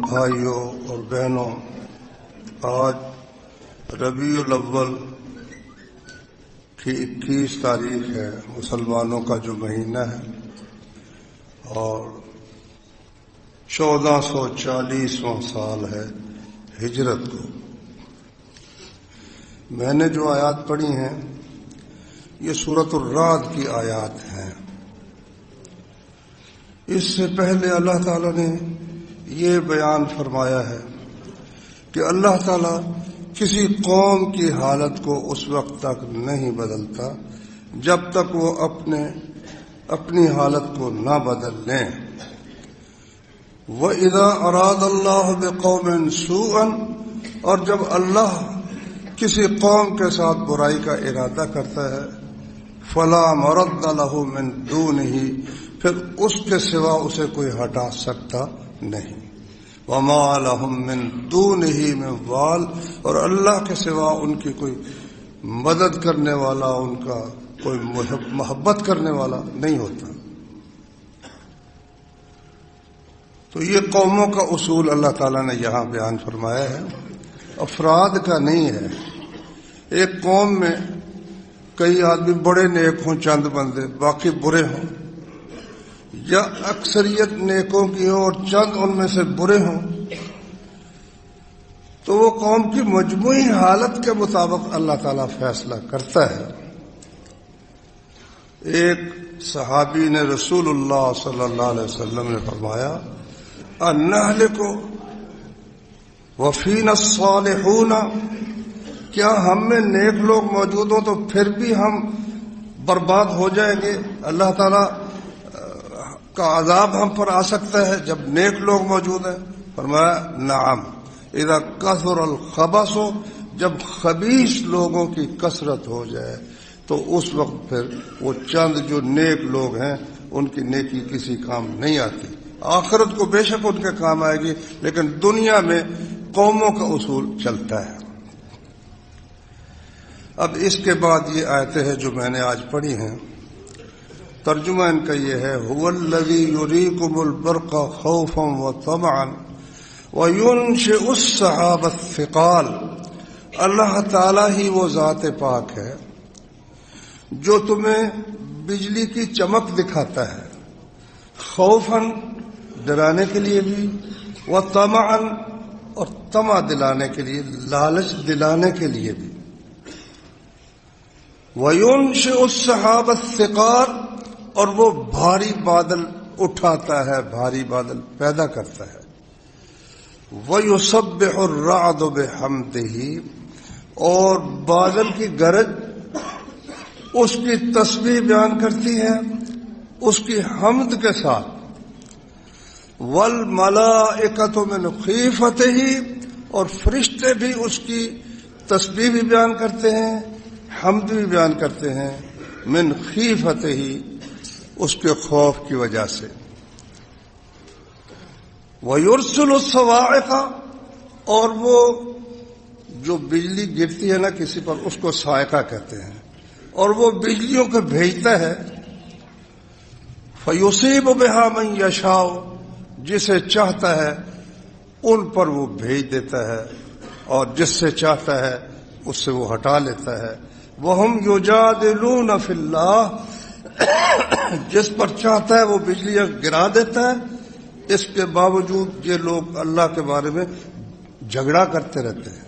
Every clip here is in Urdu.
بھائیوں اور بہنوں، آج ربیع الاول کی 21 تاریخ ہے، مسلمانوں کا جو مہینہ ہے، اور 1440واں سال ہے ہجرت کو۔ میں نے جو آیات پڑھی ہیں یہ سورۃ الرعد کی آیات ہیں۔ اس سے پہلے اللہ تعالیٰ نے یہ بیان فرمایا ہے کہ اللہ تعالیٰ کسی قوم کی حالت کو اس وقت تک نہیں بدلتا جب تک وہ اپنی حالت کو نہ بدل لیں۔ وَإِذَا أَرَادَ اللَّهُ بِقَوْمٍ سُوءًا، اور جب اللہ کسی قوم کے ساتھ برائی کا ارادہ کرتا ہے، فَلَا مَرَدَّ لَهُ مِن دُونِهِ، پھر اس کے سوا اسے کوئی ہٹا سکتا نہیں۔ وَمَا لَهُم مِّن دُونِهِ مِن وَالٍ، اور اللہ کے سوا ان کی کوئی مدد کرنے والا، ان کا کوئی محبت کرنے والا نہیں ہوتا۔ تو یہ قوموں کا اصول اللہ تعالیٰ نے یہاں بیان فرمایا ہے، افراد کا نہیں ہے۔ ایک قوم میں کئی آدمی بڑے نیک ہوں، چند بندے باقی برے ہوں، یا اکثریت نیکوں کی ہو اور چند ان میں سے برے ہوں، تو وہ قوم کی مجموعی حالت کے مطابق اللہ تعالیٰ فیصلہ کرتا ہے۔ ایک صحابی نے رسول اللہ صلی اللہ علیہ وسلم نے فرمایا، اَنَّهْلِكُ وَفِينَا الصَّالِحُونَ، کیا ہم میں نیک لوگ موجود ہوں تو پھر بھی ہم برباد ہو جائیں گے؟ اللہ تعالیٰ کا عذاب ہم پر آ سکتا ہے جب نیک لوگ موجود ہیں؟ فرمایا نعم، اذا کثر الخبث، جب خبیث لوگوں کی کثرت ہو جائے تو اس وقت پھر وہ چند جو نیک لوگ ہیں ان کی نیکی کسی کام نہیں آتی۔ آخرت کو بے شک ان کے کام آئے گی، لیکن دنیا میں قوموں کا اصول چلتا ہے۔ اب اس کے بعد یہ آیتیں ہیں جو میں نے آج پڑھی ہیں، ترجمہ ان کا یہ ہے، هو الذی یریکم البرق خوفا وطمعا وینشئ السحاب الثقال، اللہ تعالیٰ ہی وہ ذات پاک ہے جو تمہیں بجلی کی چمک دکھاتا ہے، خوفاً ڈرانے کے لیے بھی، وطمعا اور طمع دلانے کے لیے، لالچ دلانے کے لیے بھی، وینشئ السحاب الثقال، اور وہ بھاری بادل اٹھاتا ہے، بھاری بادل پیدا کرتا ہے، وَيُسَبِّحُ الرَّعْدُ بِحَمْدِهِ، اور بادل کی گرج اس کی تسبیح بیان کرتی ہے اس کی حمد کے ساتھ، وَالْمَلَائِكَةُ مِنْ خِيفَتِهِ، اور فرشتے بھی اس کی تسبیح بھی بیان کرتے ہیں، حمد بھی بیان کرتے ہیں، من خیفتہ، اس کے خوف کی وجہ سے، وَيُرْسِلُ الصَّوَاعِقَ، اور وہ جو بجلی گرتی ہے نا کسی پر، اس کو صاعقہ کہتے ہیں، اور وہ بجلیوں کو بھیجتا ہے، فَيُصِيبُ بِهَا مَن يَشَاءُ، جسے چاہتا ہے ان پر وہ بھیج دیتا ہے، اور جس سے چاہتا ہے اس سے وہ ہٹا لیتا ہے، وَهُمْ يُجَادِلُونَ فِي اللَّهِ، جس پر چاہتا ہے وہ بجلیاں گرا دیتا ہے، اس کے باوجود یہ لوگ اللہ کے بارے میں جھگڑا کرتے رہتے ہیں۔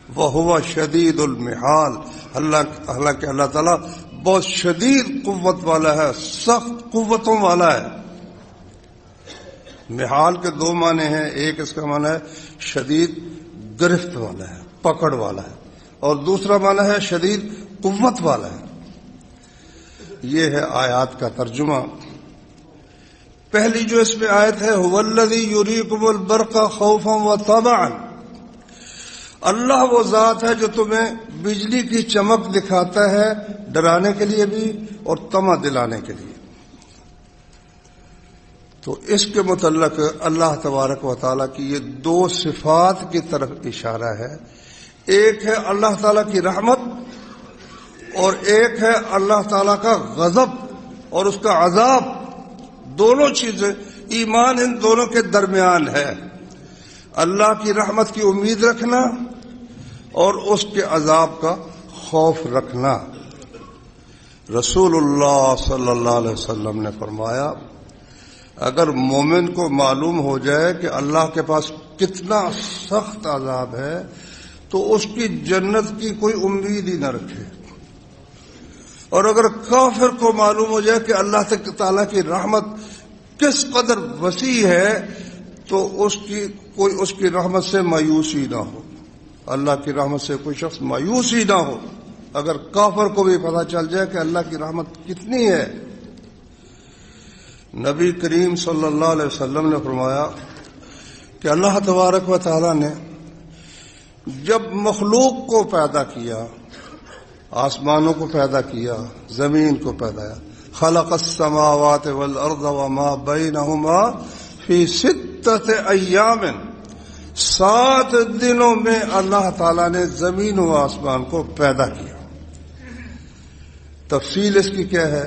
وَهُوَ شَدِيدُ الْمِحَالِ، حالانکہ اللہ تعالیٰ بہت شدید قوت والا ہے، سخت قوتوں والا ہے۔ محال کے دو معنی ہیں، ایک اس کا معنی ہے شدید گرفت والا ہے، پکڑ والا ہے، اور دوسرا معنی ہے شدید قوت والا ہے۔ یہ ہے آیات کا ترجمہ۔ پہلی جو اس میں آیت ہے، هو الذی یریکم البرق خوفا وطمعا، اللہ وہ ذات ہے جو تمہیں بجلی کی چمک دکھاتا ہے، ڈرانے کے لیے بھی اور طمع دلانے کے لیے۔ تو اس کے متعلق اللہ تبارک و تعالیٰ کی یہ دو صفات کی طرف اشارہ ہے، ایک ہے اللہ تعالیٰ کی رحمت اور ایک ہے اللہ تعالیٰ کا غضب اور اس کا عذاب۔ دونوں چیزیں، ایمان ان دونوں کے درمیان ہے۔ اللہ کی رحمت کی امید رکھنا اور اس کے عذاب کا خوف رکھنا۔ رسول اللہ صلی اللہ علیہ وسلم نے فرمایا اگر مومن کو معلوم ہو جائے کہ اللہ کے پاس کتنا سخت عذاب ہے تو اس کی جنت کی کوئی امید ہی نہ رکھے، اور اگر کافر کو معلوم ہو جائے کہ اللہ تعالیٰ کی رحمت کس قدر وسیع ہے تو اس کی رحمت سے مایوسی نہ ہو، اللہ کی رحمت سے کوئی شخص مایوس ہی نہ ہو۔ اگر کافر کو بھی پتہ چل جائے کہ اللہ کی رحمت کتنی ہے۔ نبی کریم صلی اللہ علیہ وسلم نے فرمایا کہ اللہ تبارک و تعالی نے جب مخلوق کو پیدا کیا، آسمانوں کو پیدا کیا، زمین کو پیدا کیا، خلق السماوات والارض وما بینہما فی 6 ایام، 7 دنوں میں اللہ تعالیٰ نے زمین و آسمان کو پیدا کیا۔ تفصیل اس کی کیا ہے؟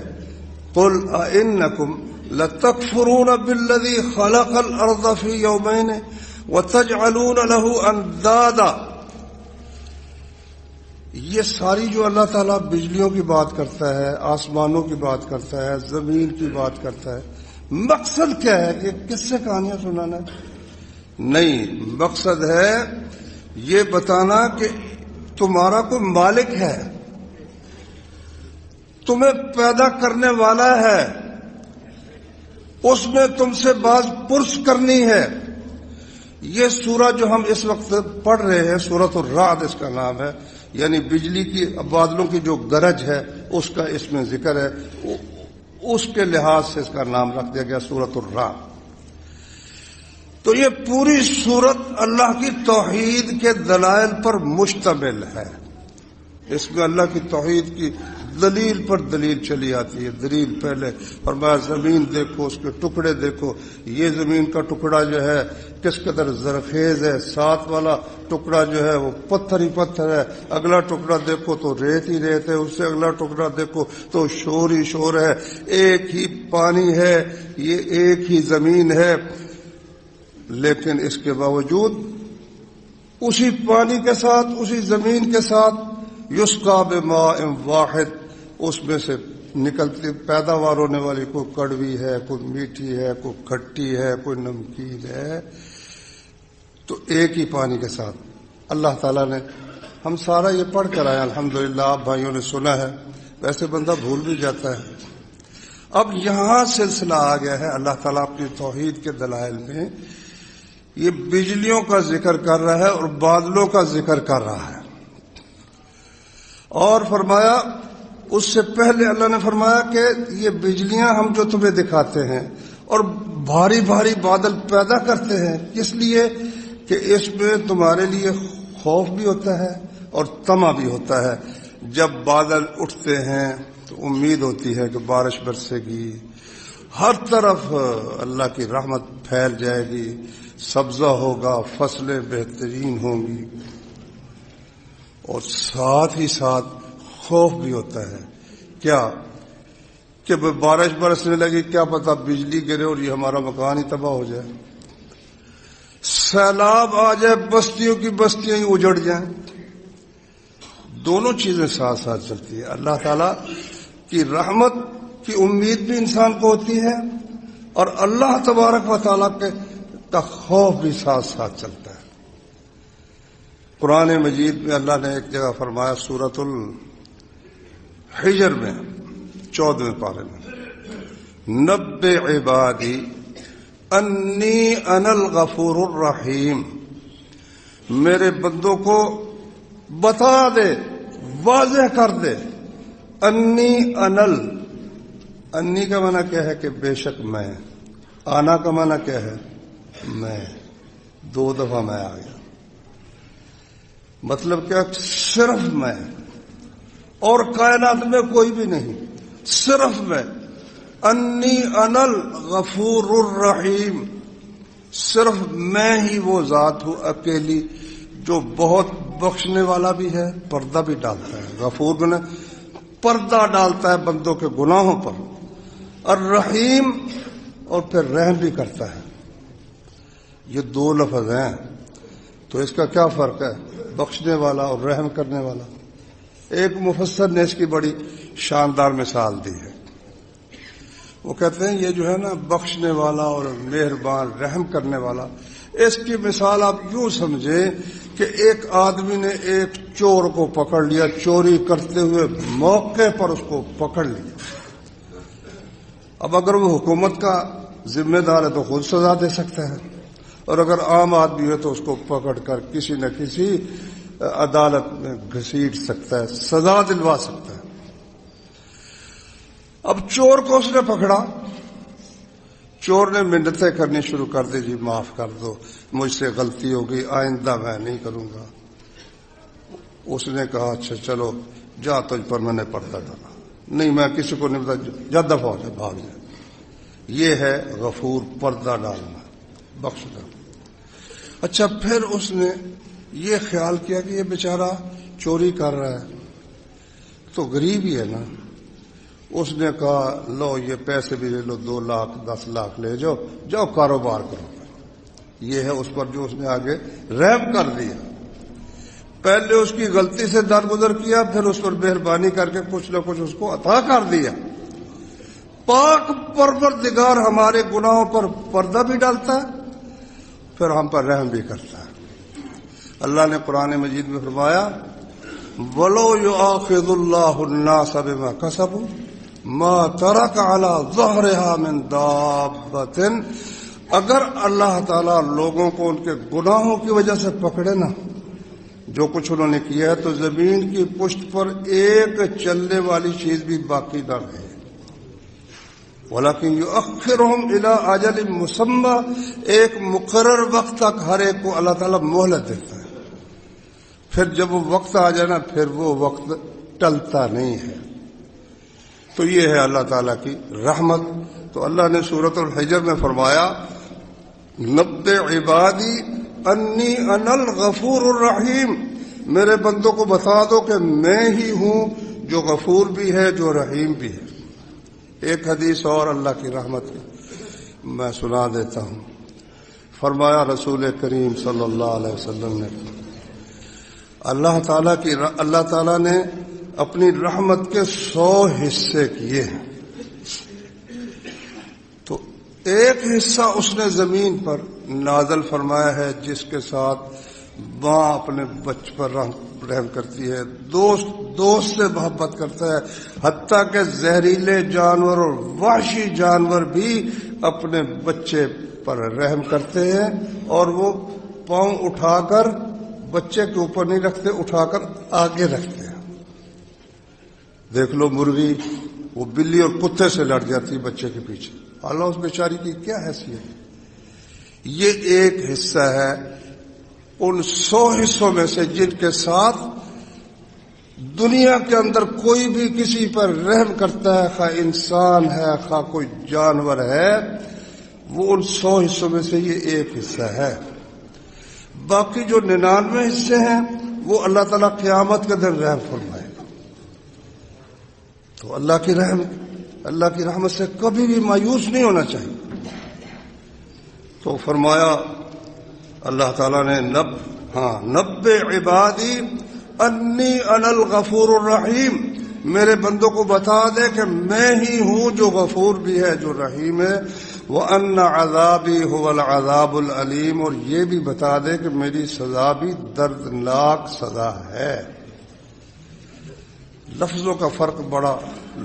قل اَإِنَّكُمْ لَتَكْفُرُونَ بِالَّذِي خَلَقَ الْأَرْضَ فِي يَوْمَيْنِ وَتَجْعَلُونَ لَهُ أَنْدَادًا۔ یہ ساری جو اللہ تعالیٰ بجلیوں کی بات کرتا ہے، آسمانوں کی بات کرتا ہے، زمین کی بات کرتا ہے، مقصد کیا ہے کہ کس سے کہانیاں سنانا ہے؟ نہیں، مقصد ہے یہ بتانا کہ تمہارا کوئی مالک ہے، تمہیں پیدا کرنے والا ہے، اس نے تم سے باز پرس کرنی ہے۔ یہ سورہ جو ہم اس وقت پڑھ رہے ہیں، سورۃ الرعد اس کا نام ہے، یعنی بجلی کی بادلوں کی جو گرج ہے اس کا اس میں ذکر ہے، اس کے لحاظ سے اس کا نام رکھ دیا گیا سورۃ الرعد۔ تو یہ پوری سورت اللہ کی توحید کے دلائل پر مشتمل ہے، اس میں اللہ کی توحید کی دلیل پر دلیل چلی آتی ہے۔ دلیل پہلے فرمایا زمین دیکھو، اس کے ٹکڑے دیکھو، یہ زمین کا ٹکڑا جو ہے کس قدر زرخیز ہے، ساتھ والا ٹکڑا جو ہے وہ پتھر ہی پتھر ہے، اگلا ٹکڑا دیکھو تو ریت ہی ریت ہے، اس سے اگلا ٹکڑا دیکھو تو شور ہی شور ہے، ایک ہی پانی ہے، یہ ایک ہی زمین ہے، لیکن اس کے باوجود اسی پانی کے ساتھ، اسی زمین کے ساتھ یسقا بماء واحد، اس میں سے نکلتی پیداوار ہونے والی کوئی کڑوی ہے، کوئی میٹھی ہے، کوئی کھٹی ہے، کوئی نمکین ہے، تو ایک ہی پانی کے ساتھ اللہ تعالیٰ نے، ہم سارا یہ پڑھ کر آئے الحمدللہ، آپ بھائیوں نے سنا ہے، ویسے بندہ بھول بھی جاتا ہے۔ اب یہاں سلسلہ آ گیا ہے، اللہ تعالیٰ اپنی توحید کے دلائل میں یہ بجلیوں کا ذکر کر رہا ہے اور بادلوں کا ذکر کر رہا ہے، اور فرمایا اس سے پہلے اللہ نے فرمایا کہ یہ بجلیاں ہم جو تمہیں دکھاتے ہیں اور بھاری بھاری بادل پیدا کرتے ہیں، اس لیے کہ اس میں تمہارے لیے خوف بھی ہوتا ہے اور طمع بھی ہوتا ہے۔ جب بادل اٹھتے ہیں تو امید ہوتی ہے کہ بارش برسے گی، ہر طرف اللہ کی رحمت پھیل جائے گی، سبزہ ہوگا، فصلیں بہترین ہوں گی، اور ساتھ ہی ساتھ خوف بھی ہوتا ہے۔ کیا کہ بارش برسنے لگی، کیا پتہ بجلی گرے اور یہ ہمارا مکان ہی تباہ ہو جائے، سیلاب آ جائے، بستیوں کی بستیاں ہی اجڑ جائیں۔ دونوں چیزیں ساتھ ساتھ چلتی ہیں۔ اللہ تعالیٰ کی رحمت کی امید بھی انسان کو ہوتی ہے اور اللہ تبارک و تعالیٰ کا خوف بھی ساتھ ساتھ چلتا ہے۔ قرآن مجید میں اللہ نے ایک جگہ فرمایا سورۃ الحجر میں 14ویں پارے میں، نبئ عبادی انی انا الغفور الرحیم، میرے بندوں کو بتا دے، واضح کر دے، انی انل، انی کا معنی کیا ہے کہ بے شک میں، آنا کا معنی کیا ہے میں، 2 دفعہ میں آ گیا، مطلب کیا صرف میں، اور کائنات میں کوئی بھی نہیں، صرف میں، انی انل غفور الرحیم، صرف میں ہی وہ ذات ہوں اکیلی جو بہت بخشنے والا بھی ہے، پردہ بھی ڈالتا ہے۔ غفور نے پردہ ڈالتا ہے بندوں کے گناہوں پر، الرحیم اور پھر رحم بھی کرتا ہے۔ یہ 2 لفظ ہیں، تو اس کا کیا فرق ہے بخشنے والا اور رحم کرنے والا؟ ایک مفسر نے اس کی بڑی شاندار مثال دی ہے. وہ کہتے ہیں یہ جو ہے نا بخشنے والا اور مہربان رحم کرنے والا، اس کی مثال آپ یوں سمجھیں کہ ایک آدمی نے ایک چور کو پکڑ لیا، چوری کرتے ہوئے موقع پر اس کو پکڑ لیا. اب اگر وہ حکومت کا ذمہ دار ہے تو خود سزا دے سکتا ہے، اور اگر عام آدمی ہے تو اس کو پکڑ کر کسی نہ کسی عدالت میں گھسیٹ سکتا ہے، سزا دلوا سکتا ہے. اب چور کو اس نے پکڑا، چور نے منتیں کرنی شروع کر دی، جی معاف کر دو، مجھ سے غلطی ہو گئی، آئندہ میں نہیں کروں گا. اس نے کہا اچھا چلو جا، تجھ پر میں نے پردہ ڈالا، نہیں میں کسی کو نہیں بتا، جا دفع ہو جا، بھاگ جائے. یہ ہے غفور، پردہ ڈالنا، بخشنا. اچھا پھر اس نے یہ خیال کیا کہ یہ بیچارہ چوری کر رہا ہے تو غریب ہی ہے نا. اس نے کہا لو یہ پیسے بھی لے لو، 2 لاکھ 10 لاکھ لے جاؤ، جاؤ کاروبار کرو. یہ ہے اس پر جو اس نے آگے رحم کر دیا. پہلے اس کی غلطی سے درگزر کیا، پھر اس پر مہربانی کر کے کچھ نہ کچھ اس کو عطا کر دیا. پاک پروردگار ہمارے گناہوں پر پردہ بھی ڈالتا ہے، پھر ہم پر رحم بھی کرتا ہے. اللہ نے قرآن مجید میں فرمایا وَلَوْ يُؤَاخِذُ اللَّهُ النَّاسَ بِمَا كَسَبُوا مَا تَرَكَ عَلَى ظَهْرِهَا مِن دَابَّةٍ، اگر اللہ تعالیٰ لوگوں کو ان کے گناہوں کی وجہ سے پکڑے نا، جو کچھ انہوں نے کیا ہے، تو زمین کی پشت پر ایک چلنے والی چیز بھی باقی نہ رہے. وَلَكِنْ يُؤَخِّرُهُمْ إِلَىٰ أَجَلٍ مُّسَمًّى، ایک مقرر وقت تک ہر ایک کو اللہ تعالیٰ مہلت دیتا ہے. پھر جب وہ وقت آ جائے نا، پھر وہ وقت ٹلتا نہیں ہے. تو یہ ہے اللہ تعالیٰ کی رحمت. تو اللہ نے سورۃ الحجر میں فرمایا نبئ عبادی انی انا الغفور الرحیم، میرے بندوں کو بتا دو کہ میں ہی ہوں جو غفور بھی ہے جو رحیم بھی ہے. ایک حدیث اور اللہ کی رحمت کی میں سنا دیتا ہوں. فرمایا رسول کریم صلی اللہ علیہ وسلم نے اللہ تعالیٰ نے اپنی رحمت کے 100 حصے کیے ہیں، تو ایک حصہ اس نے زمین پر نازل فرمایا ہے جس کے ساتھ ماں اپنے بچے پر رحم کرتی ہے، دوست سے محبت کرتا ہے، حتیٰ کہ زہریلے جانور اور وحشی جانور بھی اپنے بچے پر رحم کرتے ہیں، اور وہ پاؤں اٹھا کر بچے کے اوپر نہیں رکھتے، اٹھا کر آگے رکھتے ہیں. دیکھ لو مرغی، وہ بلی اور کتے سے لڑ جاتی ہے بچے کے پیچھے، اللہ اس بیچاری کی کیا حیثیت ہے. یہ ایک حصہ ہے ان 100 حصوں میں سے جن کے ساتھ دنیا کے اندر کوئی بھی کسی پر رحم کرتا ہے، خواہ انسان ہے خواہ کوئی جانور ہے، وہ ان 100 حصوں میں سے یہ ایک حصہ ہے. باقی جو 99 حصے ہیں وہ اللہ تعالیٰ قیامت کے دن رحم فرمائے گا. تو اللہ کی رحمت سے کبھی بھی مایوس نہیں ہونا چاہیے. تو فرمایا اللہ تعالیٰ نے نبئ عبادی انی انا الغفور الرحیم، میرے بندوں کو بتا دے کہ میں ہی ہوں جو غفور بھی ہے جو رحیم ہے. وَأَنَّ عَذَابِي هُوَ الْعَذَابُ الْأَلِيمُ، اور یہ بھی بتا دے کہ میری سزا بھی دردناک سزا ہے. لفظوں کا فرق بڑا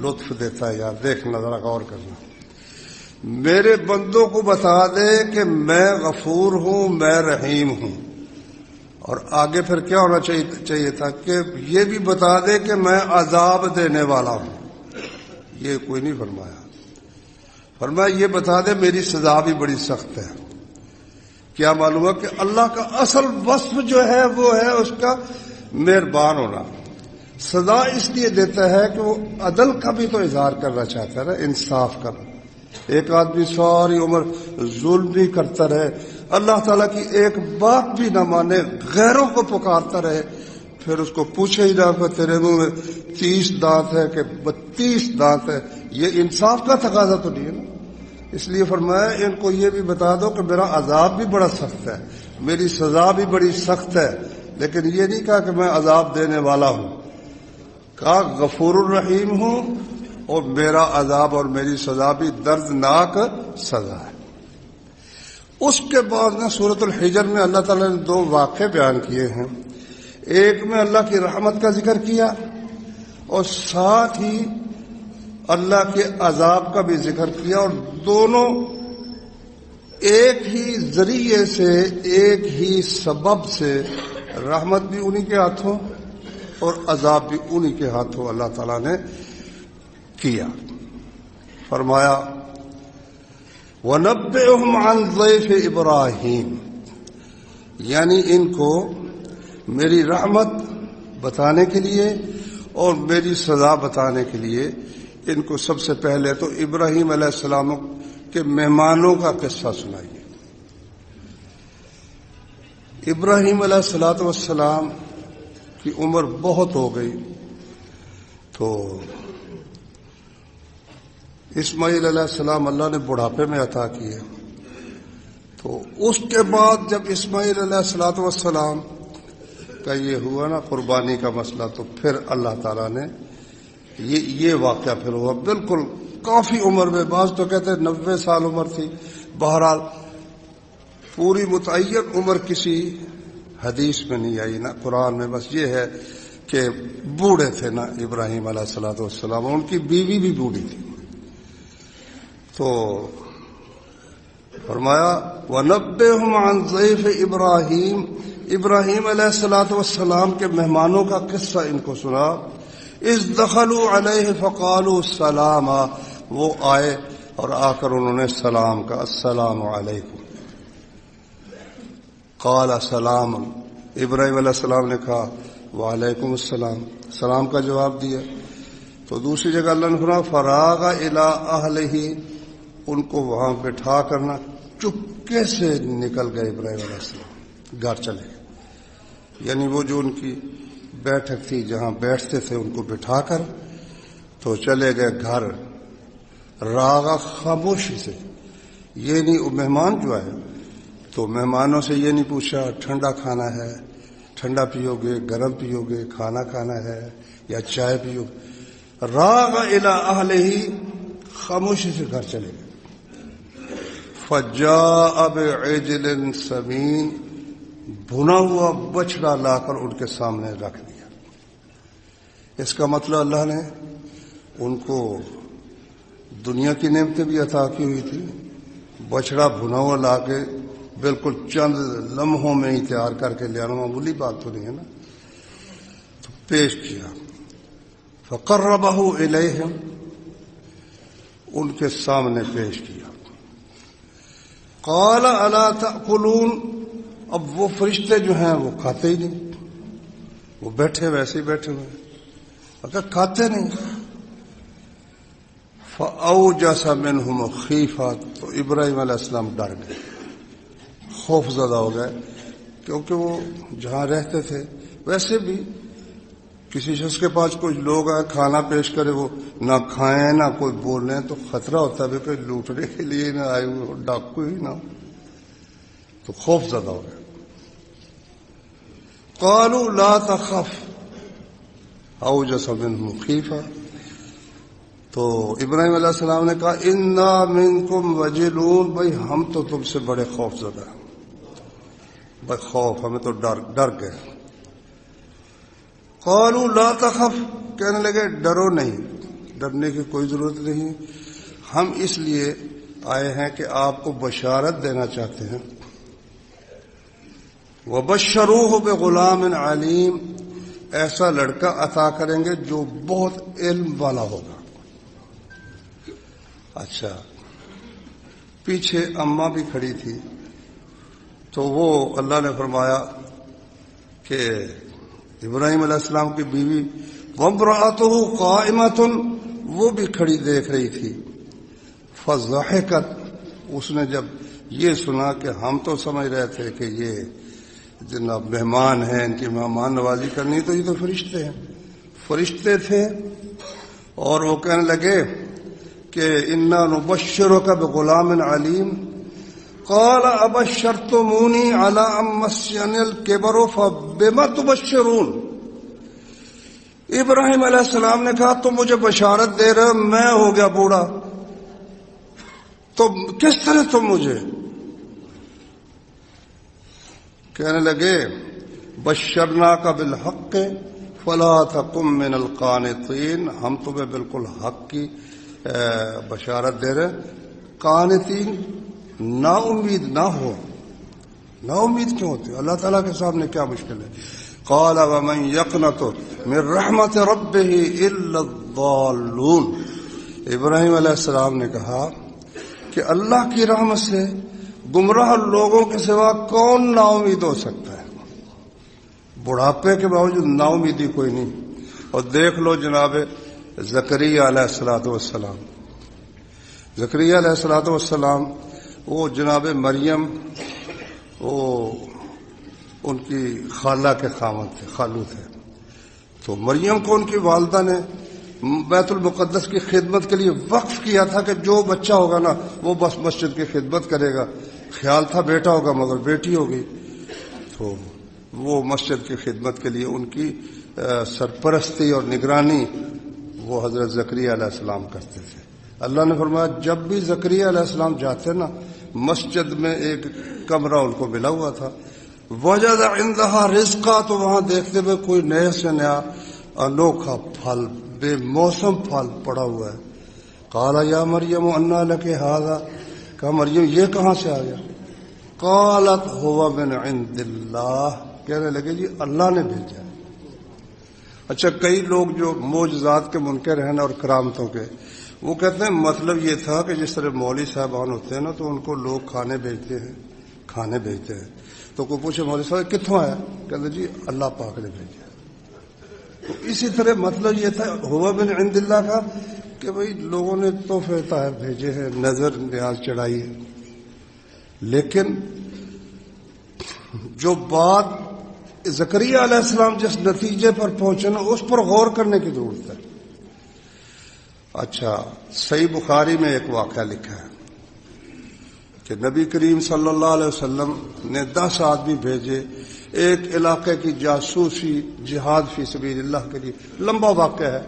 لطف دیتا ہے یار، دیکھنا ذرا غور کرنا. میرے بندوں کو بتا دے کہ میں غفور ہوں، میں رحیم ہوں. اور آگے پھر کیا ہونا چاہیے تھا کہ یہ بھی بتا دے کہ میں عذاب دینے والا ہوں. یہ کوئی نہیں فرمایا. فرمایا یہ بتا دے میری سزا بھی بڑی سخت ہے. کیا معلوم ہے کہ اللہ کا اصل وصف جو ہے وہ ہے اس کا مہربان ہونا. سزا اس لیے دیتا ہے کہ وہ عدل کا بھی تو اظہار کرنا چاہتا ہے نا، انصاف کرنا. ایک آدمی ساری عمر ظلم بھی کرتا رہے، اللہ تعالیٰ کی ایک بات بھی نہ مانے، غیروں کو پکارتا رہے، پھر اس کو پوچھے ہی نہ کہ تیرے منہ میں 30 دانت ہے کہ 32 دانت ہے، یہ انصاف کا تقاضا تو نہیں ہے نا. اس لیے فرمایا ان کو یہ بھی بتا دو کہ میرا عذاب بھی بڑا سخت ہے، میری سزا بھی بڑی سخت ہے، لیکن یہ نہیں کہا کہ میں عذاب دینے والا ہوں، کہا غفور الرحیم ہوں اور میرا عذاب اور میری سزا بھی دردناک سزا ہے۔ اس کے بعد نے سورۃ الحجر میں اللہ تعالیٰ نے دو واقعے بیان کیے ہیں، ایک میں اللہ کی رحمت کا ذکر کیا اور ساتھ ہی اللہ کے عذاب کا بھی ذکر کیا، اور دونوں ایک ہی ذریعے سے، ایک ہی سبب سے، رحمت بھی انہی کے ہاتھوں اور عذاب بھی انہی کے ہاتھوں اللہ تعالیٰ نے کیا۔ فرمایا وَنَبِّئْهُمْ عَنْ ضَيْفِ إِبْرَاهِيمَ، یعنی ان کو میری رحمت بتانے کے لیے اور میری سزا بتانے کے لیے ان کو سب سے پہلے تو ابراہیم علیہ السلام کے مہمانوں کا قصہ سنائیے۔ ابراہیم علیہ السلام کی عمر بہت ہو گئی تو اسماعیل علیہ السلام اللہ نے بڑھاپے میں عطا کیے، تو اس کے بعد جب اسماعیل علیہ السلام کا یہ ہوا نا قربانی کا مسئلہ، تو پھر اللہ تعالیٰ نے یہ واقعہ پھر ہوا، بالکل کافی عمر میں، بعض تو کہتے ہیں 90 سال عمر تھی، بہرحال پوری متعین عمر کسی حدیث میں نہیں آئی نا قرآن میں، بس یہ ہے کہ بوڑھے تھے نا ابراہیم علیہ السلام، ان کی بیوی بھی بوڑھی تھی۔ تو فرمایا وَنَبِّئْهُمْ عَنْ ضَيْفِ إِبْرَاهِيمَ، ابراہیم علیہ السلام کے مہمانوں کا قصہ ان کو سنا۔ اذ دخلوا علیہ فقالوا سلاما، وہ آئے اور آ کر انہوں نے سلام کہا، السلام علیکم۔ قال سلام، ابراہیم علیہ السلام نے کہا وعلیکم السلام، سلام کا جواب دیا۔ تو دوسری جگہ اللہ نے فرمایا فراغ الی اہلہ، ان کو وہاں بٹھا کرنا، چپکے سے نکل گئے ابراہیم علیہ السلام، گھر چلے گئے، یعنی وہ جو ان کی بیٹھک تھی جہاں بیٹھتے تھے ان کو بٹھا کر تو چلے گئے گھر، راغا خاموشی سے، یہ نہیں، وہ مہمان جو آئے تو مہمانوں سے یہ نہیں پوچھا ٹھنڈا کھانا ہے، ٹھنڈا پیو گے، گرم پیو گے، کھانا کھانا ہے یا چائے پیو گے، راغ الی اہلہ، خاموشی سے گھر چلے گئے۔ فجاء بعجل سمین، بھنا ہوا بچڑا لا کر ان کے سامنے رکھ دیا۔ اس کا مطلب اللہ نے ان کو دنیا کی نعمتیں بھی عطا کی ہوئی تھی، بچڑا بھنا ہوا لا کے بالکل چند لمحوں میں ہی تیار کر کے لے آنا معمولی بات تو نہیں ہے نا، تو پیش کیا۔ فقربہ الیہم، ان کے سامنے پیش کیا۔ قال الا تأکلون، اب وہ فرشتے جو ہیں وہ کھاتے ہی نہیں، وہ بیٹھے ویسے ہی بیٹھے ہوئے، اگر کھاتے نہیں۔ فأوجس منہم خیفہ، تو ابراہیم علیہ السلام ڈر گئے، خوف زدہ ہو گئے، کیونکہ وہ جہاں رہتے تھے ویسے بھی کسی شخص کے پاس کچھ لوگ آئے کھانا پیش کرے، وہ نہ کھائیں نہ کوئی بولیں تو خطرہ ہوتا ہے کہ لوٹنے کے لیے نہ آئے ہوئے ڈاکو ہی نہ ہو، تو خوف زدہ ہو گئے۔ قالوا لا تخف، اوجس منہم خیفہ، تو ابراہیم علیہ السلام نے کہا انا منکم وجلون، بھائی ہم تو تم سے بڑے خوف زدہ ہیں، بھائی خوف، ہمیں تو ڈر گئے۔ قالوا لا تخف، کہنے لگے ڈرو نہیں، ڈرنے کی کوئی ضرورت نہیں، ہم اس لیے آئے ہیں کہ آپ کو بشارت دینا چاہتے ہیں۔ وبشروہ بغلام علیم، ایسا لڑکا عطا کریں گے جو بہت علم والا ہوگا۔ اچھا، پیچھے اماں بھی کھڑی تھی، تو وہ اللہ نے فرمایا کہ ابراہیم علیہ السلام کی بیوی وامرأتہ قائمۃ، وہ بھی کھڑی دیکھ رہی تھی۔ فضحکت، اس نے جب یہ سنا کہ ہم تو سمجھ رہے تھے کہ یہ جناب مہمان ہیں، ان کی مہمان نوازی کرنی، تو یہ تو فرشتے ہیں، فرشتے تھے، اور وہ کہنے لگے کہ انا نبشرک بغلام علیم قال ابشرتمونی علی ان مسنی الکبر فبما تبشرون. ابراہیم علیہ السلام نے کہا تم مجھے بشارت دے رہے ہو، میں ہو گیا بوڑھا، تو کس طرح تم مجھے؟ کہنے لگے بشرناک بالحق فلا تکن من القانطین، ہم تمہیں بالکل حق کی بشارت دے رہے، قانتین نا امید نہ ہو. نا امید کیوں ہوتی؟ اللہ تعالیٰ کے سامنے کیا مشکل ہے؟ قال ومن یقنط من رحمت ربہ الا الضالون. ابراہیم علیہ السلام نے کہا کہ اللہ کی رحمت سے گمراہ لوگوں کے سوا کون نا امید ہو سکتا ہے؟ بڑھاپے کے باوجود نا امیدی کوئی نہیں. اور دیکھ لو جناب زکریا علیہ السلام، زکریا علیہ السلام وہ جناب مریم وہ ان کی خالہ کے خامد تھے، خالو تھے. تو مریم کو ان کی والدہ نے بیت المقدس کی خدمت کے لیے وقف کیا تھا کہ جو بچہ ہوگا نا وہ بس مسجد کی خدمت کرے گا. خیال تھا بیٹا ہوگا مگر بیٹی ہو گئی. تو وہ مسجد کی خدمت کے لیے ان کی سرپرستی اور نگرانی وہ حضرت زکریا علیہ السلام کرتے تھے. اللہ نے فرمایا جب بھی زکریا علیہ السلام جاتے نا مسجد میں ایک کمرہ ان کو ملا ہوا تھا، وجد عندها رزقا، تو وہاں دیکھتے ہوئے کوئی نئے سے نیا انوکھا پھل، بے موسم پھل پڑا ہوا ہے. قال یا مریم انا لک ھذا، کہا مریم یہ کہاں سے آ گیا؟ قالت هو من عند اللہ، کہنے لگے جی اللہ نے بھیجا ہے. اچھا کئی لوگ جو معجزات کے منکر ہیں اور کرامتوں کے، وہ کہتے ہیں مطلب یہ تھا کہ جس طرح مولوی صاحبان ہوتے ہیں نا تو ان کو لوگ کھانے بھیجتے ہیں. تو کوئی پوچھے مولوی صاحب کتوں آیا؟ کہتے جی اللہ پاک نے بھیجا. تو اسی طرح مطلب یہ تھا ہوا من عند اللہ کا کہ بھئی لوگوں نے تحفے تحائف بھیجے ہیں، نظر نیاز چڑھائی ہے. لیکن جو بات زکریا علیہ السلام جس نتیجے پر پہنچے نا اس پر غور کرنے کی ضرورت ہے. اچھا صحیح بخاری میں ایک واقعہ لکھا ہے کہ نبی کریم صلی اللہ علیہ وسلم نے 10 آدمی بھیجے ایک علاقے کی جاسوسی جہاد فی سبیل اللہ کے لیے. لمبا واقعہ ہے.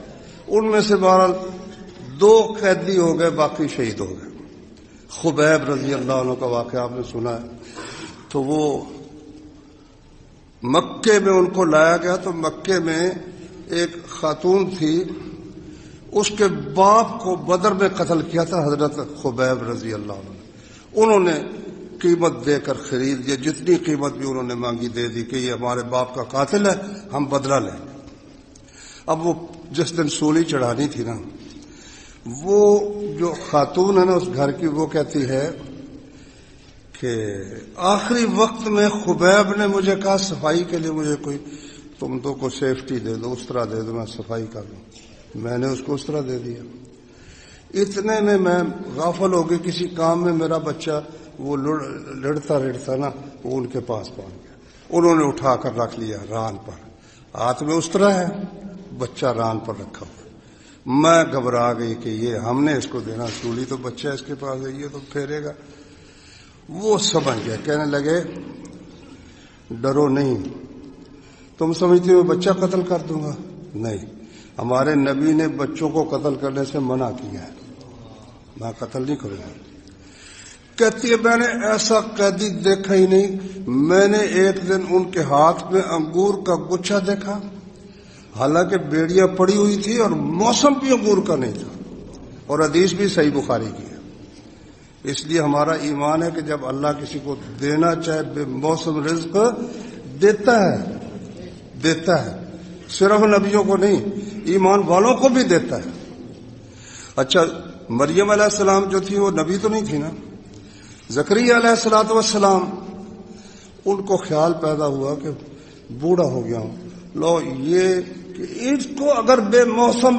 ان میں سے بہرحال 2 قیدی ہو گئے، باقی شہید ہو گئے. خبیب رضی اللہ عنہ کا واقعہ آپ نے سنا ہے. تو وہ مکے میں ان کو لایا گیا تو مکے میں ایک خاتون تھی، اس کے باپ کو بدر میں قتل کیا تھا حضرت خبیب رضی اللہ عنہ. انہوں نے قیمت دے کر خرید لیا، جتنی قیمت بھی انہوں نے مانگی دے دی کہ یہ ہمارے باپ کا قاتل ہے، ہم بدلہ لیں. اب وہ جس دن سولی چڑھانی تھی نا، وہ جو خاتون ہے نا اس گھر کی، وہ کہتی ہے کہ آخری وقت میں خبیب نے مجھے کہا صفائی کے لیے مجھے کوئی تم تو کو سیفٹی دے دو، اسطرح دے دو، میں صفائی کر لوں. میں نے اس کو اسطرح دے دیا. اتنے میں غافل ہو گئی کسی کام میں، میرا بچہ وہ لڑتا نا وہ ان کے پاس پہنچ گیا. انہوں نے اٹھا کر رکھ لیا ران پر، ہاتھ میں اسطرح ہے، بچہ ران پر رکھا ہوا. میں گھبرا گئی کہ یہ ہم نے اس کو دینا، سولی تو بچہ اس کے پاس ہے، یہ تو پھیرے گا. وہ سمجھ گئے، کہنے لگے ڈرو نہیں، تم سمجھتے ہو بچہ قتل کر دوں گا؟ نہیں، ہمارے نبی نے بچوں کو قتل کرنے سے منع کیا ہے، میں قتل نہیں کروں گا. کہتی ہے میں نے ایسا قیدی دیکھا ہی نہیں. میں نے ایک دن ان کے ہاتھ میں انگور کا گچھا دیکھا، حالانکہ بیڑیاں پڑی ہوئی تھی اور موسم بھی انگور کا نہیں تھا، اور حدیث بھی صحیح بخاری کی ہے. اس لیے ہمارا ایمان ہے کہ جب اللہ کسی کو دینا چاہے بے موسم رزق دیتا ہے، صرف نبیوں کو نہیں، ایمان والوں کو بھی دیتا ہے. اچھا مریم علیہ السلام جو تھی وہ نبی تو نہیں تھی نا. زکریا علیہ السلام ان کو خیال پیدا ہوا کہ بوڑھا ہو گیا ہوں، لو یہ کہ اس کو اگر بے موسم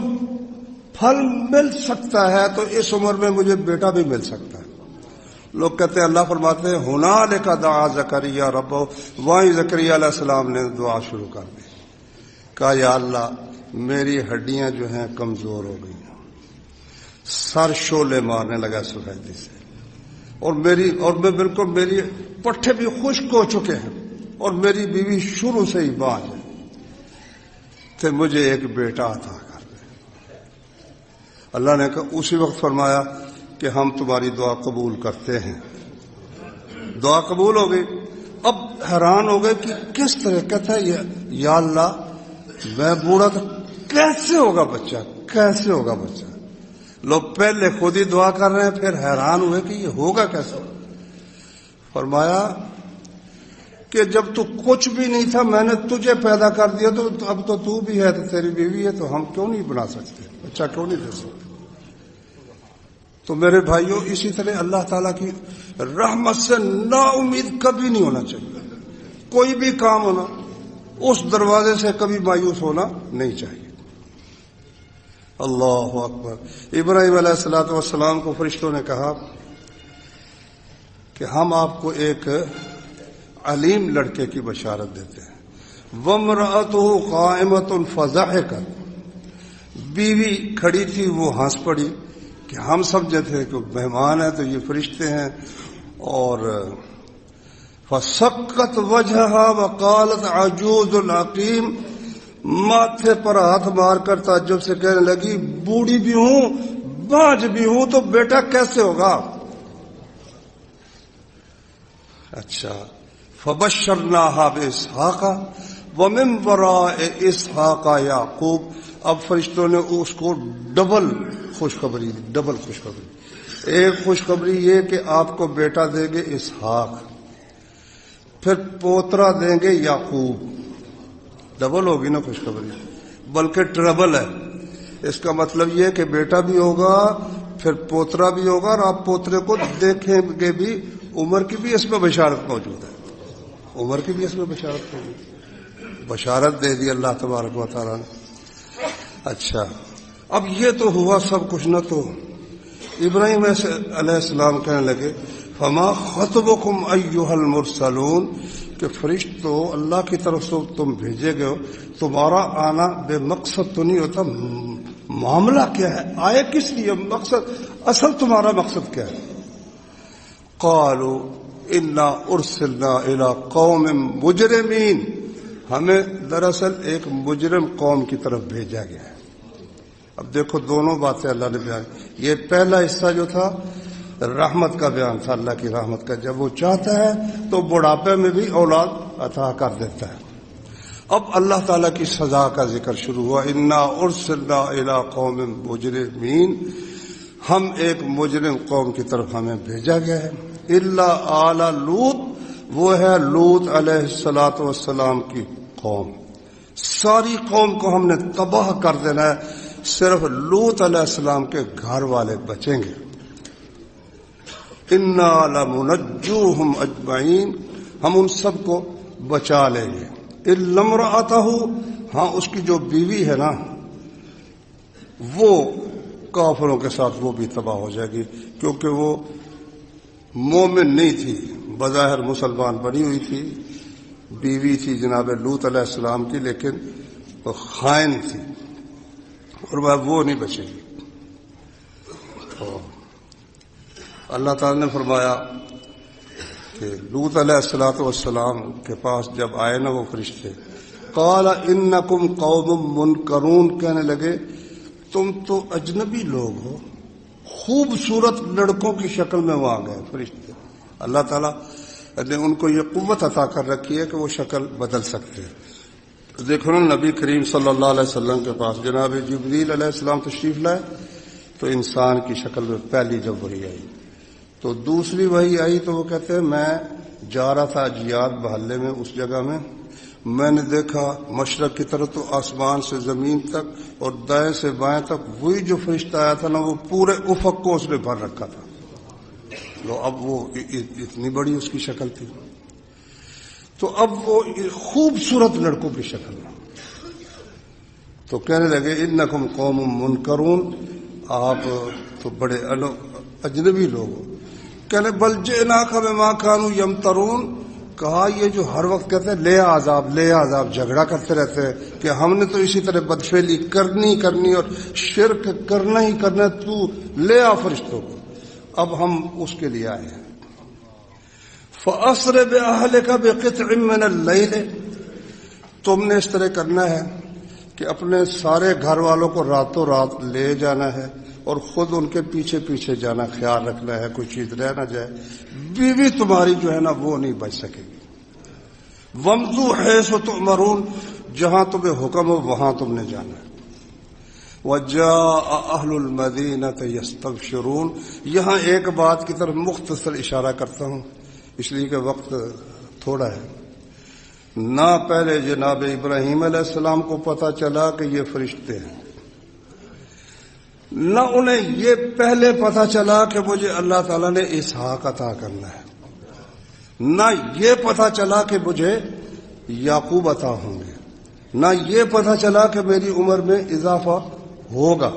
پھل مل سکتا ہے تو اس عمر میں مجھے بیٹا بھی مل سکتا ہے. لوگ کہتے ہیں اللہ فرماتے ہیں ہنالک دعا زکریا ربہ، وہیں زکریا علیہ السلام نے دعا شروع کر دی. کہا یا اللہ میری ہڈیاں جو ہیں کمزور ہو گئی ہیں، سر شولے مارنے لگا سفیدی سے، اور میں بالکل، میری پٹھے بھی خشک ہو چکے ہیں، اور میری بیوی شروع سے ہی بانج ہے کہ مجھے ایک بیٹا عطا کر دے۔ اللہ نے اسی وقت فرمایا کہ ہم تمہاری دعا قبول کرتے ہیں۔ دعا قبول ہو گئی۔ اب حیران ہو گئے کہ کس طرح، کہتا ہے یا اللہ میں بوڑھا تھا، کیسے ہوگا بچہ، کیسے ہوگا بچہ؟ لوگ پہلے خود ہی دعا کر رہے ہیں، پھر حیران ہوئے کہ یہ ہوگا کیسے؟ فرمایا کہ جب تو کچھ بھی نہیں تھا میں نے تجھے پیدا کر دیا، تو اب تو بھی ہے، تو تیری بیوی ہے، تو ہم کیوں نہیں بنا سکتے، بچہ کیوں نہیں دے سکتے؟ تو میرے بھائیوں، اسی طرح اللہ تعالیٰ کی رحمت سے نا امید کبھی نہیں ہونا چاہیے۔ کوئی بھی کام ہونا، اس دروازے سے کبھی مایوس ہونا نہیں چاہیے۔ اللہ اکبر۔ ابراہیم علیہ الصلوۃ والسلام کو فرشتوں نے کہا کہ ہم آپ کو ایک علیم لڑکے کی بشارت دیتے ہیں۔ وَامْرَأَتُهُ قَائِمَةٌ فَضَحِكَتْ، بیوی کھڑی تھی، وہ ہنس پڑی کہ ہم سمجھے تھے کہ مہمان ہیں تو یہ فرشتے ہیں، اور فَسَقَّتْ وَجْهَهَا وَقَالَتْ عَجُوزٌ عَقِيمٌ، ماتھے پر ہاتھ مار کر تعجب سے کہنے لگی بوڑھی بھی ہوں، بانج بھی ہوں، تو بیٹا کیسے ہوگا؟ اچھا، فَبَشَّرْنَاهَا بِإِسْحَاقَ وَمِن وَرَاءِ إِسْحَاقَ یعقوب۔ اب فرشتوں نے اس کو ڈبل خوشخبری دی، ڈبل خوشخبری۔ ایک خوشخبری یہ کہ آپ کو بیٹا دیں گے اسحاق، پھر پوترا دیں گے یعقوب۔ ڈبل ہوگی نا خوشخبری، بلکہ ٹربل ہے۔ اس کا مطلب یہ کہ بیٹا بھی ہوگا، پھر پوترا بھی ہوگا، اور آپ پوترے کو دیکھیں گے بھی۔ عمر کی بھی اس میں بشارت موجود ہے، عمر کی بھی اس میں بشارت موجود ہے۔ بشارت دے دی اللہ تبارک و تعالیٰ نے۔ اچھا، اب یہ تو ہوا سب کچھ، نہ تو ابراہیم علیہ السلام کہنے لگے فما خطبکم ایھا المرسلون، کہ فرشتوں اللہ کی طرف سے تم بھیجے گئے ہو، تمہارا آنا بے مقصد تو نہیں ہوتا، معاملہ کیا ہے، آئے کس لیے، مقصد، اصل تمہارا مقصد کیا ہے؟ قالوا انا ارسلنا الی قوم مجرمین، ہمیں دراصل ایک مجرم قوم کی طرف بھیجا گیا ہے۔ اب دیکھو دونوں باتیں اللہ نے بیان، یہ پہلا حصہ جو تھا رحمت کا بیان تھا، اللہ کی رحمت کا، جب وہ چاہتا ہے تو بڑھاپے میں بھی اولاد عطا کر دیتا ہے۔ اب اللہ تعالیٰ کی سزا کا ذکر شروع ہوا، انا ارسلنا الی قوم مجرمین، ہم ایک مجرم قوم کی طرف ہمیں بھیجا گیا ہے۔ الا آل لوط، وہ ہے لوط علیہ الصلوۃ والسلام کی قوم، ساری قوم کو ہم نے تباہ کر دینا ہے، صرف لوط علیہ السلام کے گھر والے بچیں گے۔ انا لمنجوہم اجمعین، ہم ان سب کو بچا لیں گے۔ الا امرأتہ، ہاں اس کی جو بیوی ہے نا، وہ کافروں کے ساتھ وہ بھی تباہ ہو جائے گی، کیونکہ وہ مومن نہیں تھی، بظاہر مسلمان بنی ہوئی تھی، بیوی تھی جناب لوط علیہ السلام کی، لیکن وہ خائن تھی، اور وہ نہیں بچے گی۔ اللہ تعالی نے فرمایا کہ لوط علیہ السلام کے پاس جب آئے نا وہ فرشتے، قال انکم قوم منکرون، کہنے لگے تم تو اجنبی لوگ ہو، خوبصورت لڑکوں کی شکل میں وہ آ گئے فرشتے۔ اللہ تعالیٰ نے ان کو یہ قوت عطا کر رکھی ہے کہ وہ شکل بدل سکتے ہیں۔ دیکھو نا نبی کریم صلی اللہ علیہ وسلم کے پاس جناب جبریل علیہ السلام تشریف لائے تو انسان کی شکل میں پہلی جب وحی آئی، تو دوسری وحی آئی تو وہ کہتے ہیں میں جا رہا تھا اجیاد محلے میں، اس جگہ میں نے دیکھا مشرق کی طرف تو آسمان سے زمین تک اور دائیں سے بائیں تک وہی جو فرشتہ آیا تھا نا، وہ پورے افق کو اس نے بھر رکھا تھا۔ لو اب وہ اتنی بڑی اس کی شکل تھی، تو اب وہ خوبصورت لڑکوں کی شکل میں، تو کہنے لگے انکم قوم منکرون، آپ تو بڑے اجنبی لوگ ہو۔ کہنے بل جئناک بما کانوا یمترون، کہا یہ جو ہر وقت کہتے ہیں لے عذاب جھگڑا کرتے رہتے ہیں کہ ہم نے تو اسی طرح بدفعلی کرنی اور شرک کرنا ہی کرنا، تو لے آ فرشتوں کو، اب ہم اس کے لیے آئے ہیں۔ فَأَسْرِ بِأَهْلِكَ بِقِطْعٍ مِّنَ اللَّيْلِ، تم نے اس طرح کرنا ہے کہ اپنے سارے گھر والوں کو راتوں رات لے جانا ہے اور خود ان کے پیچھے پیچھے جانا، خیال رکھنا ہے کوئی چیز رہ نہ جائے، بیوی تمہاری جو ہے نا وہ نہیں بچ سکے گی۔ وَامْضُوا حَيْثُ تُؤْمَرُونَ، جہاں تمہیں حکم ہو وہاں تم نے جانا ہے۔ وَجَاءَ أَهْلُ الْمَدِينَةِ يَسْتَبْشِرُونَ، یہاں ایک بات کی طرف مختصر اشارہ کرتا ہوں اس لیے کہ وقت تھوڑا ہے۔ نہ پہلے جناب ابراہیم علیہ السلام کو پتا چلا کہ یہ فرشتے ہیں، نہ انہیں یہ پہلے پتا چلا کہ مجھے اللہ تعالیٰ نے اسحاق عطا کرنا ہے، نہ یہ پتا چلا کہ مجھے یعقوب عطا ہوں گے، نہ یہ پتا چلا کہ میری عمر میں اضافہ ہوگا۔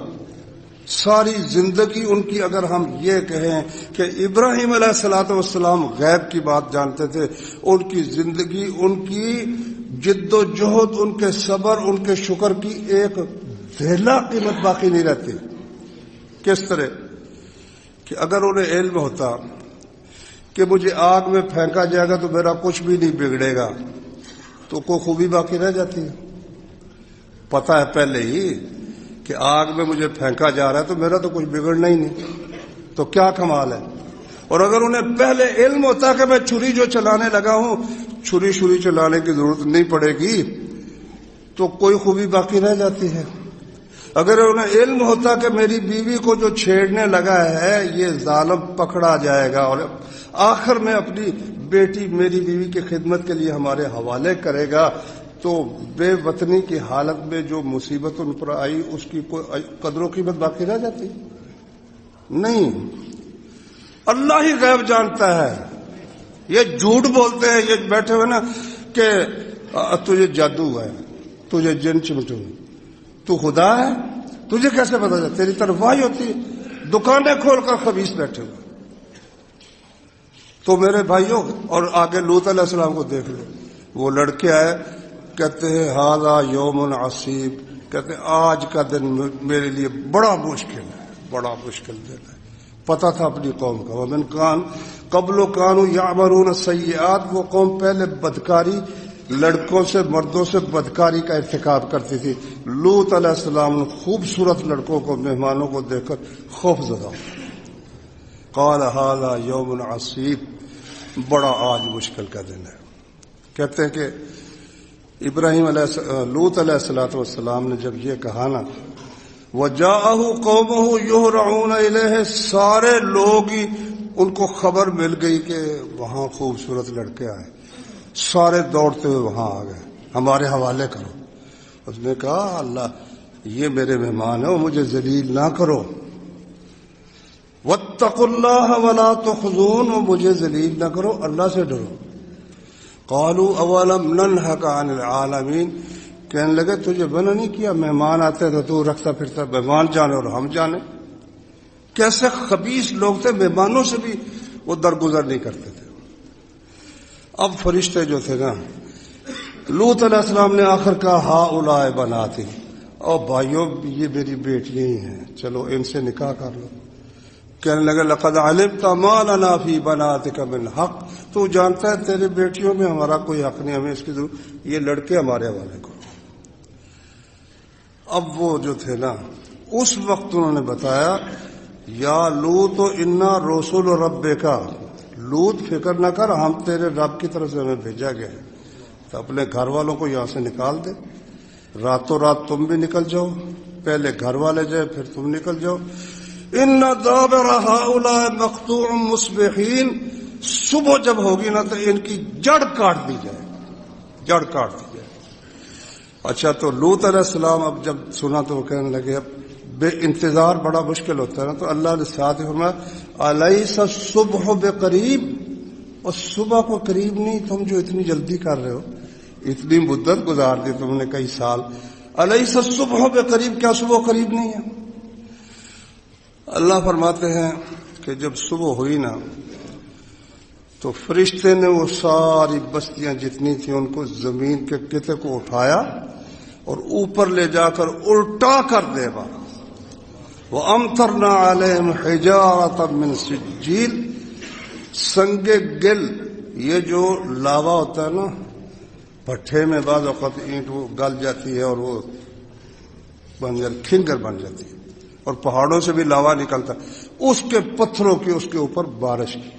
ساری زندگی ان کی، اگر ہم یہ کہیں کہ ابراہیم علیہ السلام غیب کی بات جانتے تھے، ان کی زندگی، ان کی جد و جہد، ان کے صبر، ان کے شکر کی ایک ذیلا قیمت باقی نہیں رہتی۔ کس طرح کہ اگر انہیں علم ہوتا کہ مجھے آگ میں پھینکا جائے گا تو میرا کچھ بھی نہیں بگڑے گا، تو کوئی خوبی باقی رہ جاتی ہے؟ پتہ ہے پہلے ہی کہ آگ میں مجھے پھینکا جا رہا ہے تو میرا تو کچھ بگڑنا ہی نہیں، تو کیا کمال ہے۔ اور اگر انہیں پہلے علم ہوتا کہ میں چھری جو چلانے لگا ہوں، چھری چلانے کی ضرورت نہیں پڑے گی، تو کوئی خوبی باقی رہ جاتی ہے۔ اگر انہیں علم ہوتا کہ میری بیوی کو جو چھیڑنے لگا ہے یہ ظالم پکڑا جائے گا اور آخر میں اپنی بیٹی میری بیوی کی خدمت کے لیے ہمارے حوالے کرے گا، تو بے وطنی کی حالت میں جو مصیبت ان پر آئی اس کی کوئی قدر و قیمت باقی رہ جاتی نہیں۔ اللہ ہی غیب جانتا ہے۔ یہ جھوٹ بولتے ہیں یہ بیٹھے ہوئے نا کہ تجھے جادو ہے، تجھے جن چمٹو، تو خدا ہے، تجھے کیسے پتا چلتا؟ تیری طرف وحی ہوتی ہے، دکانیں کھول کر خبیث بیٹھے ہوئے۔ تو میرے بھائیوں، اور آگے لوط علیہ السلام کو دیکھ لو، وہ لڑکے آئے، کہتے ہیں ھذا یوم عصیب، کہتے ہیں آج کا دن میرے لیے بڑا مشکل ہے، بڑا مشکل دن ہے۔ پتہ تھا اپنی قوم کا، ومن کان قبل کانوا یعملون السیئات، وہ قوم پہلے بدکاری، لڑکوں سے مردوں سے بدکاری کا ارتکاب کرتی تھی۔ لوط علیہ السلام نے خوبصورت لڑکوں کو، مہمانوں کو دیکھ کر خوف زدہ، قال ھذا یوم عصیب، بڑا آج مشکل کا دن ہے۔ کہتے ہیں کہ لوط علیہ السلام نے جب یہ کہا نا، وَجَاءَهُ قَوْمُهُ يُهْرَعُونَ إِلَيْهِ، سارے لوگ ہی ان کو خبر مل گئی کہ وہاں خوبصورت لڑکے آئے، سارے دوڑتے ہوئے وہاں آ گئے، ہمارے حوالے کرو۔ اس نے کہا اللہ یہ میرے مہمان ہیں، مجھے ذلیل نہ کرو، وَاتَّقُوا اللَّهَ وَلَا تُخْزُونِ، مجھے ذلیل نہ کرو، اللہ سے ڈرو۔ قالوا اولم ننهك عن العالمین، کہنے لگے تجھے منع نہیں کیا، مہمان آتے تو تو رکھتا پھرتا، مہمان جانے اور ہم جانے۔ کیسے خبیث لوگ تھے، مہمانوں سے بھی وہ درگزر نہیں کرتے تھے۔ اب فرشتے جو تھے نا، لوط علیہ السلام نے آخر کہا ہؤلاء بناتی، اور بھائیوں یہ میری بیٹیاں ہی ہیں، چلو ان سے نکاح کر لو۔ کہنے لگے لقد علمت ما لنا فی بناتک من حق، تو جانتا ہے تیرے بیٹیوں میں ہمارا کوئی حق نہیں، ہمیں اس کی ضرورت، یہ لڑکے ہمارے حوالے کو۔ اب وہ جو تھے نا، اس وقت انہوں نے بتایا یا لوط انا رسول ربک، لوط فکر نہ کر، ہم تیرے رب کی طرف سے ہمیں بھیجا گیا ہے، تو اپنے گھر والوں کو یہاں سے نکال دے، راتوں رات تم بھی نکل جاؤ، پہلے گھر والے جائے پھر تم نکل جاؤ۔ ان دابر هؤلاء مقطوع مصبحین، صبح جب ہوگی نا تو ان کی جڑ کاٹ دی جائے، جڑ کاٹ دی جائے۔ اچھا تو لوط علیہ السلام اب جب سنا تو وہ کہنے لگے، اب بے انتظار بڑا مشکل ہوتا ہے نا، تو اللہ نے ساتھ ہی فرمایا الیس الصبح بقریب، اور صبح کو قریب نہیں، تم جو اتنی جلدی کر رہے ہو، اتنی مدت گزار دی تم نے، کئی سال، الیس الصبح بقریب، کیا صبح قریب نہیں ہے؟ اللہ فرماتے ہیں کہ جب صبح ہوئی نا تو فرشتے نے وہ ساری بستیاں جتنی تھیں ان کو زمین کے قطعے کو اٹھایا اور اوپر لے جا کر الٹا کر دے گا. وَأَمْطَرْنَا عَلَيْهِمْ حِجَارَةً مِّن سِجِّيلٍ. سنگ گل، یہ جو لاوا ہوتا ہے نا، بھٹھے میں بعض اوقات اینٹ وہ گل جاتی ہے اور وہ کھنگر بن جاتی ہے، اور پہاڑوں سے بھی لاوا نکلتا ہے، اس کے پتھروں کی اس کے اوپر بارش کی.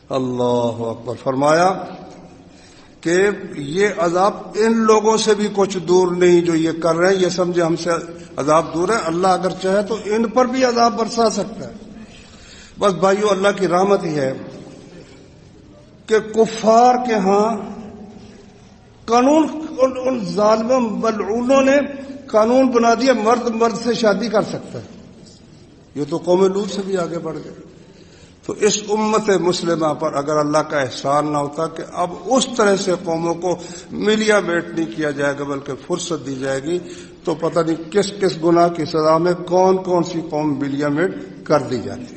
اللہ اکبر. فرمایا کہ یہ عذاب ان لوگوں سے بھی کچھ دور نہیں جو یہ کر رہے ہیں. یہ سمجھے ہم سے عذاب دور ہے، اللہ اگر چاہے تو ان پر بھی عذاب برسا سکتا ہے. بس بھائیو، اللہ کی رحمت ہی ہے کہ کفار کے ہاں قانون، ان ظالموں ملعونوں نے قانون بنا دیا مرد مرد سے شادی کر سکتا ہے. یہ تو قوم لوط سے بھی آگے بڑھ گئے. تو اس امت مسلمہ پر اگر اللہ کا احسان نہ ہوتا کہ اب اس طرح سے قوموں کو ملیا میٹ نہیں کیا جائے گا بلکہ فرصت دی جائے گی، تو پتہ نہیں کس کس گناہ کی سزا میں کون کون سی قوم ملیا میٹ کر دی جاتی.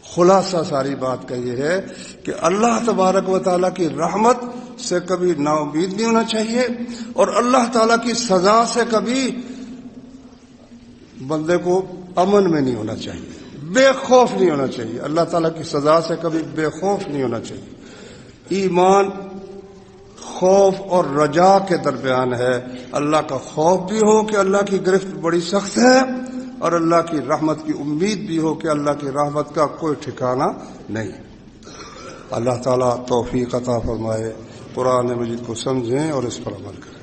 خلاصہ ساری بات کا یہ ہے کہ اللہ تبارک و تعالیٰ کی رحمت سے کبھی نا امید نہیں ہونا چاہیے، اور اللہ تعالیٰ کی سزا سے کبھی بندے کو امن میں نہیں ہونا چاہیے، بے خوف نہیں ہونا چاہیے. اللہ تعالیٰ کی سزا سے کبھی بے خوف نہیں ہونا چاہیے. ایمان خوف اور رجا کے درمیان ہے. اللہ کا خوف بھی ہو کہ اللہ کی گرفت بڑی سخت ہے، اور اللہ کی رحمت کی امید بھی ہو کہ اللہ کی رحمت کا کوئی ٹھکانہ نہیں. اللہ تعالیٰ توفیق عطا فرمائے. قرآن مجید کو سمجھیں اور اس پر عمل کریں.